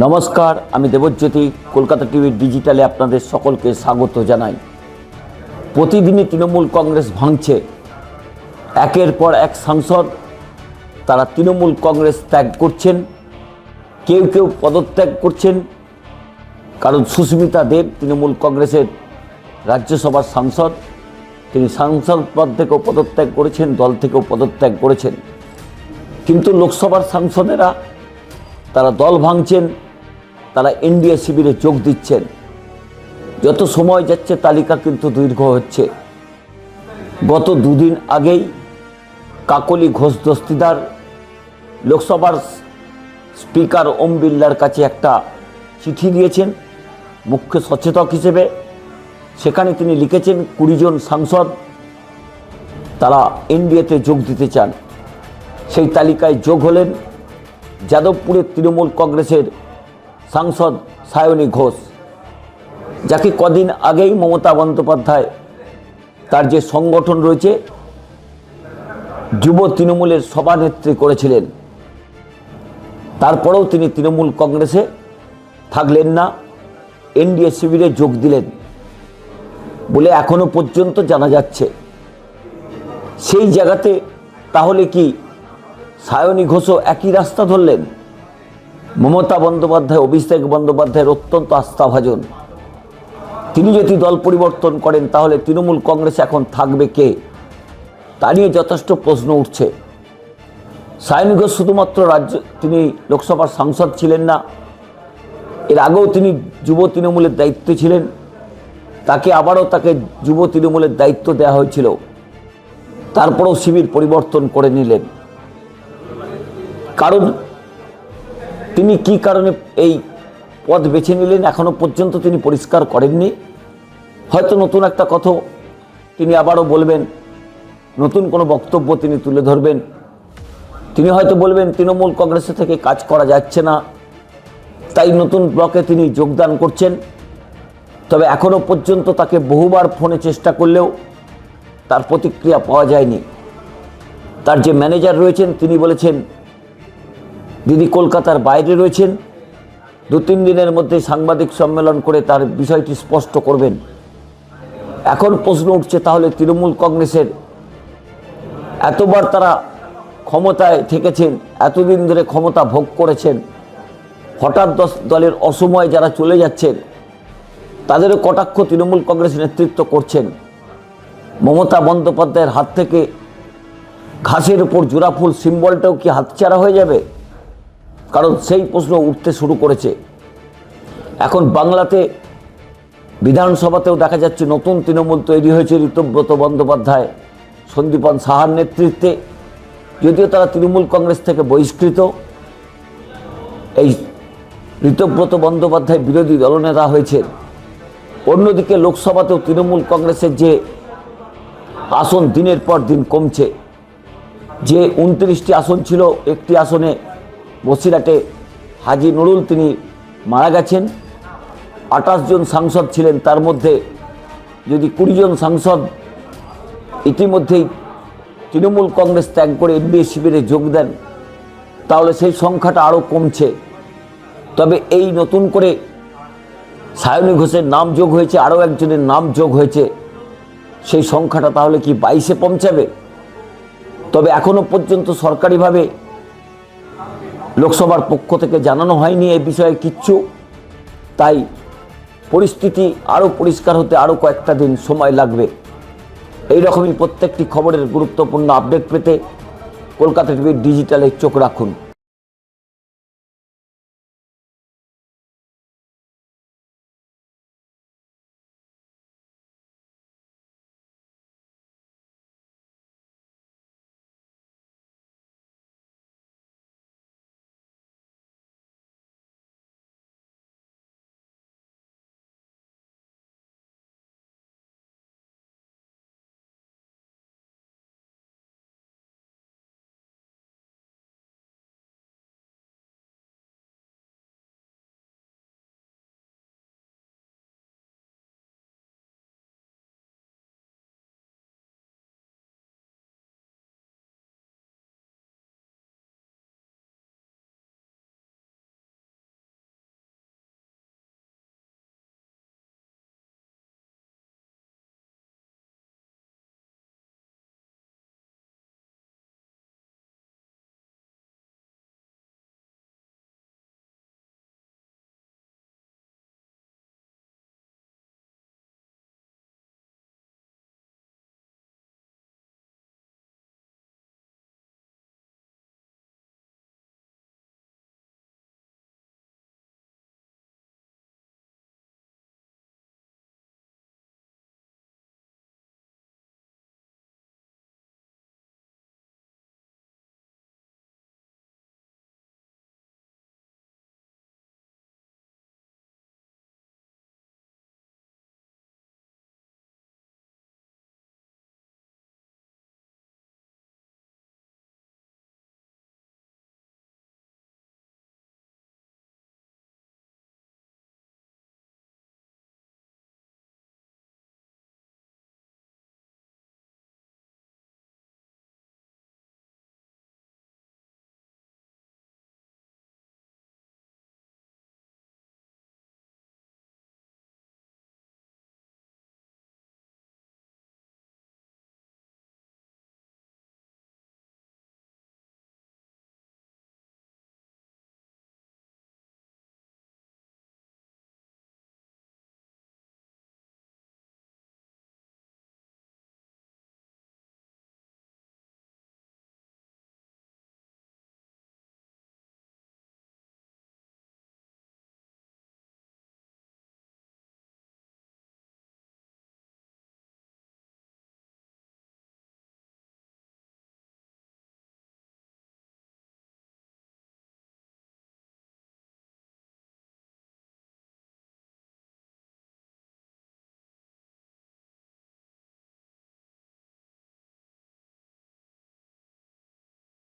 নমস্কার, আমি দেবজ্যোতি। কলকাতা টিভি ডিজিটালে আপনাদের সকলকে স্বাগত জানাই। প্রতিদিনই তৃণমূল কংগ্রেস ভাঙছে। একের পর এক সাংসদ তারা তৃণমূল কংগ্রেস ত্যাগ করছেন, কেউ কেউ পদত্যাগ করছেন। কারণ সুস্মিতা দেব তৃণমূল কংগ্রেসের রাজ্যসভার সাংসদ, তিনি সাংসদ পদ থেকেও পদত্যাগ করেছেন, দল থেকেও পদত্যাগ করেছেন। কিন্তু লোকসভার সাংসদেরা তারা দল ভাঙছেন, তারা এনডিএ শিবিরে যোগ দিচ্ছেন। যত সময় যাচ্ছে তালিকা কিন্তু দীর্ঘ হচ্ছে। গত দুদিন আগেই কাকলি ঘোষ দস্তিদার লোকসভার স্পিকার ওম বিড়লার কাছে একটা চিঠি দিয়েছেন মুখ্য সচেতক হিসেবে। সেখানে তিনি লিখেছেন 20 জন সাংসদ তারা এনডিএতে যোগ দিতে চান। সেই তালিকায় যোগ হলেন যাদবপুরের তৃণমূল কংগ্রেসের সাংসদ সায়নী ঘোষ, যাকে কদিন আগেই মমতা বন্দ্যোপাধ্যায় তার যে সংগঠন রয়েছে যুব তৃণমূলের সভানেত্রী করেছিলেন। তারপরেও তিনি তৃণমূল কংগ্রেসে থাকলেন না, এনডিএ শিবিরে যোগ দিলেন বলে এখনো পর্যন্ত জানা যাচ্ছে। সেই জায়গাতে তাহলে কি সায়নী ঘোষও একই রাস্তা ধরলেন? মমতা বন্দ্যোপাধ্যায় অভিষেক বন্দ্যোপাধ্যায়ের অত্যন্ত আস্থাভাজন। তিনি যদি দল পরিবর্তন করেন তাহলে তৃণমূল কংগ্রেস এখন থাকবে কে, তা নিয়ে যথেষ্ট প্রশ্ন উঠছে। সায়নী ঘোষ শুধুমাত্র তিনি লোকসভার সাংসদ ছিলেন না, এর আগেও তিনি যুব তৃণমূলের দায়িত্বে ছিলেন। তাকে যুব তৃণমূলের দায়িত্ব দেওয়া হয়েছিল, তারপরেও শিবির পরিবর্তন করে নিলেন। কারণ তিনি কি কারণে এই পদ বেছে নিলেন এখনো পর্যন্ত তিনি পরিষ্কার করেননি। হয়তো নতুন একটা কথা তিনি আবারও বলবেন, নতুন কোনো বক্তব্য তিনি তুলে ধরবেন। তিনি হয়তো বলবেন তৃণমূল কংগ্রেস থেকে কাজ করা যাচ্ছে না, তাই নতুন ব্লকে তিনি যোগদান করছেন। তবে এখনো পর্যন্ত তাকে বহুবার ফোনে চেষ্টা করলেও তার প্রতিক্রিয়া পাওয়া যায়নি। তার যে ম্যানেজার রয়েছেন তিনি বলেছেন দিদি কলকাতার বাইরে রয়েছেন, 2-3 দিনের মধ্যে সাংবাদিক সম্মেলন করে তার বিষয়টি স্পষ্ট করবেন। এখন প্রশ্ন উঠছে তাহলে তৃণমূল কংগ্রেসের এতবার তারা ক্ষমতায় থেকেছেন, এতদিন ধরে ক্ষমতা ভোগ করেছেন, হঠাৎ দলের অসময়ে যারা চলে যাচ্ছেন তাদেরও কটাক্ষ তৃণমূল কংগ্রেস নেতৃত্ব করছেন। মমতা বন্দ্যোপাধ্যায়ের হাত থেকে ঘাসের উপর জোড়াফুল সিম্বলটাও কি হাতছাড়া হয়ে যাবে? কারণ সেই প্রশ্ন উঠতে শুরু করেছে। এখন বাংলাতে বিধানসভাতেও দেখা যাচ্ছে নতুন তৃণমূল তৈরি হয়েছে ঋতব্রত বন্দ্যোপাধ্যায়, সন্দীপন সাহার নেতৃত্বে। যদিও তারা তৃণমূল কংগ্রেস থেকে বহিষ্কৃত, এই ঋতব্রত বন্দ্যোপাধ্যায় বিরোধী দলনেতা হয়েছেন। অন্যদিকে লোকসভাতেও তৃণমূল কংগ্রেসের যে আসন দিনের পর দিন কমছে। যে 29টি আসন ছিল, একটি আসনে বসিরহাটে হাজি নুরুল তিনি মারা গেছেন। 28 জন সাংসদ ছিলেন, তার মধ্যে যদি 20 জন সাংসদ ইতিমধ্যেই তৃণমূল কংগ্রেস ত্যাগ করে এনডিএ শিবিরে যোগ দেন তাহলে সেই সংখ্যাটা আরও কমছে। তবে এই নতুন করে সায়নী ঘোষের নাম যোগ হয়েছে, আরও একজনের নাম যোগ হয়েছে, সেই সংখ্যাটা তাহলে কি 22-এ পৌঁছাবে? তবে এখনো পর্যন্ত সরকারিভাবে লোকসভার পক্ষ থেকে জানানো হয়নি এ বিষয়ে কিচ্ছু। তাই পরিস্থিতি আরও পরিষ্কার হতে আরও কয়েকটা দিন সময় লাগবে। এই রকমই প্রত্যেকটি খবরের গুরুত্বপূর্ণ আপডেট পেতে কলকাতা টিভি ডিজিটালে চোখ রাখুন।